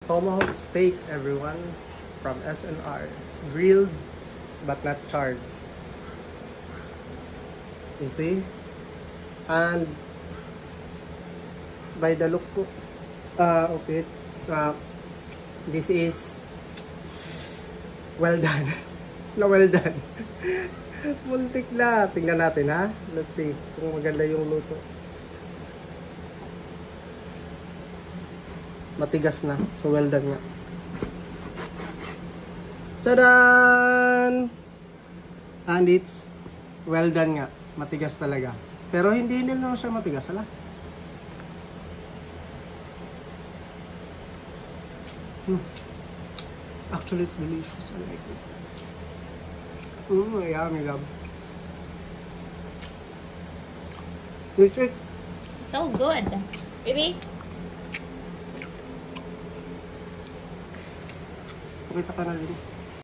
tomahawk steak, everyone, from SNR. Grilled, but not charred. You see? And by the look of it, this is well done. Na well done. Muntik na. Tingnan natin, ha? Let's see kung maganda yung luto. Matigas na. So well done nga. Tadaan! And it's well done nga. Matigas talaga. Pero hindi naman siya matigas, ala? Actually, it's delicious. I like it. Yummy, love. It's it. So good. Baby? Pakita ka na rin.